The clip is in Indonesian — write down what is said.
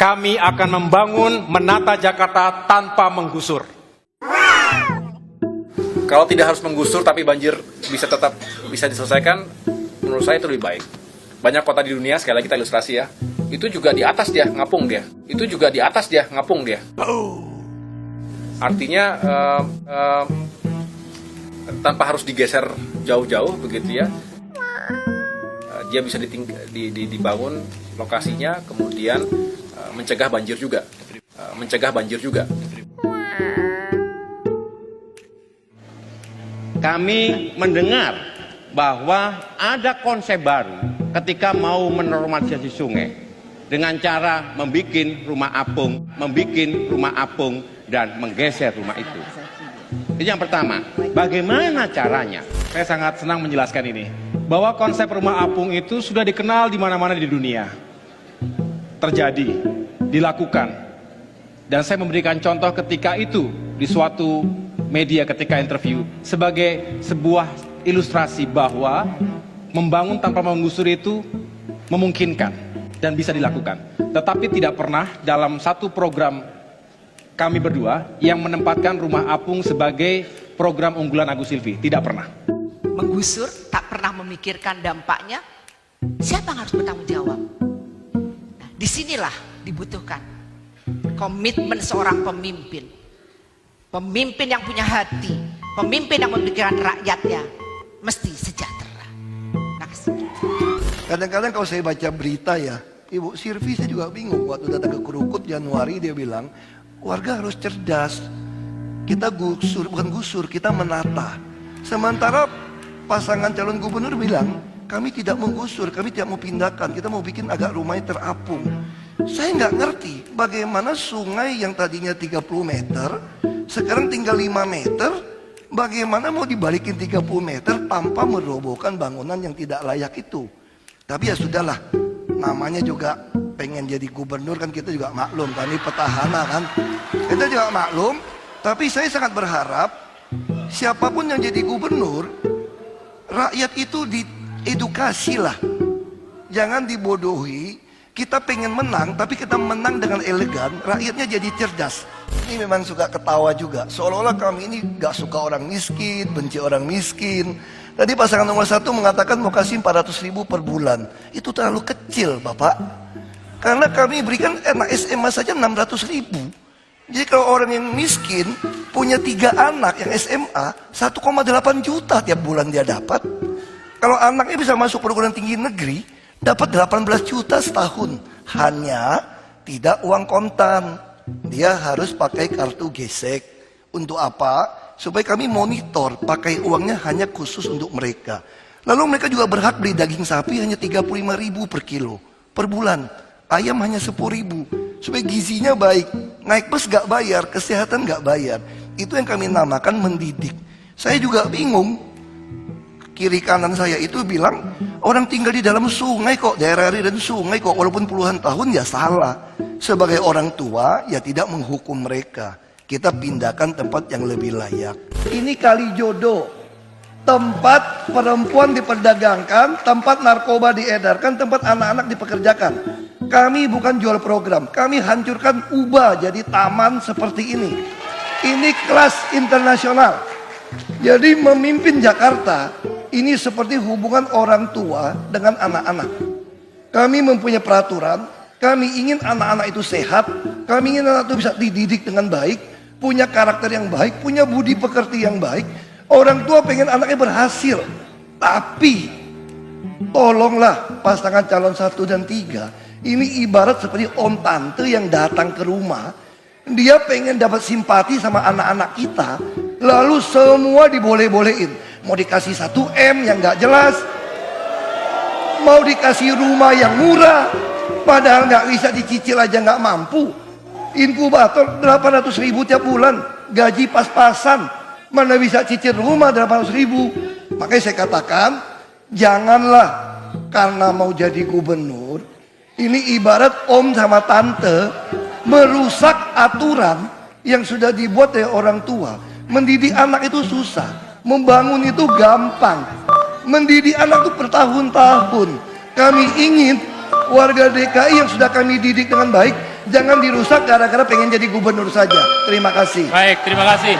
Kami akan membangun, menata Jakarta tanpa menggusur. Kalau tidak harus menggusur tapi banjir tetap bisa diselesaikan, menurut saya itu lebih baik. Banyak kota di dunia, sekali lagi kita ilustrasi ya, itu juga di atas dia, ngapung dia. Itu juga di atas dia, ngapung dia. Artinya tanpa harus digeser jauh-jauh begitu ya. Dia bisa dibangun lokasinya, kemudian mencegah banjir juga. Kami mendengar bahwa ada konsep baru ketika mau menormalisasi sungai dengan cara membuat rumah apung dan menggeser rumah itu. Itu yang pertama. Bagaimana caranya? Saya sangat senang menjelaskan ini, bahwa konsep rumah apung itu sudah dikenal di mana-mana di dunia. Terjadi, dilakukan. Dan saya memberikan contoh ketika itu di suatu media ketika interview sebagai sebuah ilustrasi bahwa membangun tanpa menggusur itu memungkinkan dan bisa dilakukan. Tetapi tidak pernah dalam satu program kami berdua yang menempatkan rumah apung sebagai program unggulan Agus Silvi. Tidak pernah. Menggusur, tak pernah memikirkan dampaknya. Siapa yang harus bertanggung jawab? Nah, disinilah dibutuhkan komitmen seorang pemimpin. Pemimpin yang punya hati, pemimpin yang memikirkan rakyatnya, mesti sejahtera. Kadang-kadang kalau saya baca berita ya, Ibu Silvi saya juga bingung. Waktu datang ke Krukut Januari dia bilang, warga harus cerdas. Kita bukan gusur, kita menata. Sementara pasangan calon gubernur bilang, kami tidak menggusur, kami tidak mau pindahkan, kita mau bikin agak rumahnya terapung. Saya nggak ngerti bagaimana sungai yang tadinya 30 meter, sekarang tinggal 5 meter, bagaimana mau dibalikin 30 meter tanpa merobohkan bangunan yang tidak layak itu. Tapi ya sudahlah, namanya juga pengen jadi gubernur kan, kita juga maklum, kami petahana kan, kita juga maklum. Tapi saya sangat berharap siapapun yang jadi gubernur, rakyat itu diedukasi lah, jangan dibodohi. Kita pengen menang, tapi kita menang dengan elegan, rakyatnya jadi cerdas. Ini memang suka ketawa juga, seolah-olah kami ini gak suka orang miskin, benci orang miskin. Tadi pasangan nomor 1 mengatakan mau kasih 400.000 per bulan. Itu terlalu kecil Bapak, karena kami berikan anak SMA saja 600.000. Jadi kalau orang yang miskin punya 3 anak yang SMA, 1,8 juta tiap bulan dia dapat. Kalau anaknya bisa masuk perguruan tinggi negeri, dapat 18 juta setahun. Hanya tidak uang kontan, dia harus pakai kartu gesek. Untuk apa? Supaya kami monitor, pakai uangnya hanya khusus untuk mereka. Lalu mereka juga berhak beli daging sapi hanya 35.000 per kilo per bulan. Ayam hanya 10.000, supaya gizinya baik. Naik bus gak bayar, kesehatan gak bayar. Itu yang kami namakan mendidik. Saya juga bingung. Kiri kanan saya itu bilang, orang tinggal di dalam sungai kok, daerah dan sungai kok, walaupun puluhan tahun ya salah. Sebagai orang tua ya tidak menghukum mereka. Kita pindahkan tempat yang lebih layak. Ini kali jodoh, tempat perempuan diperdagangkan, tempat narkoba diedarkan, tempat anak-anak dipekerjakan. Kami bukan jual program, kami hancurkan, ubah jadi taman seperti ini. Ini kelas internasional. Jadi memimpin Jakarta ini seperti hubungan orang tua dengan anak-anak. Kami mempunyai peraturan, kami ingin anak-anak itu sehat, kami ingin anak itu bisa dididik dengan baik, punya karakter yang baik, punya budi pekerti yang baik. Orang tua pengen anaknya berhasil. Tapi tolonglah pasangan calon 1 dan 3, ini ibarat seperti om tante yang datang ke rumah. Dia pengen dapat simpati sama anak-anak kita, lalu semua diboleh-bolehin. Mau dikasih 1 M yang gak jelas, mau dikasih rumah yang murah, padahal gak bisa dicicil aja gak mampu. Inkubator 800.000 tiap bulan, gaji pas-pasan, mana bisa cicil rumah 800.000. Makanya saya katakan, janganlah karena mau jadi gubernur, ini ibarat om sama tante merusak aturan yang sudah dibuat oleh orang tua. Mendidik anak itu susah, membangun itu gampang. Mendidik anak itu bertahun-tahun. Kami ingin warga DKI yang sudah kami didik dengan baik Jangan dirusak gara-gara pengen jadi gubernur saja. Terima kasih. Baik, terima kasih.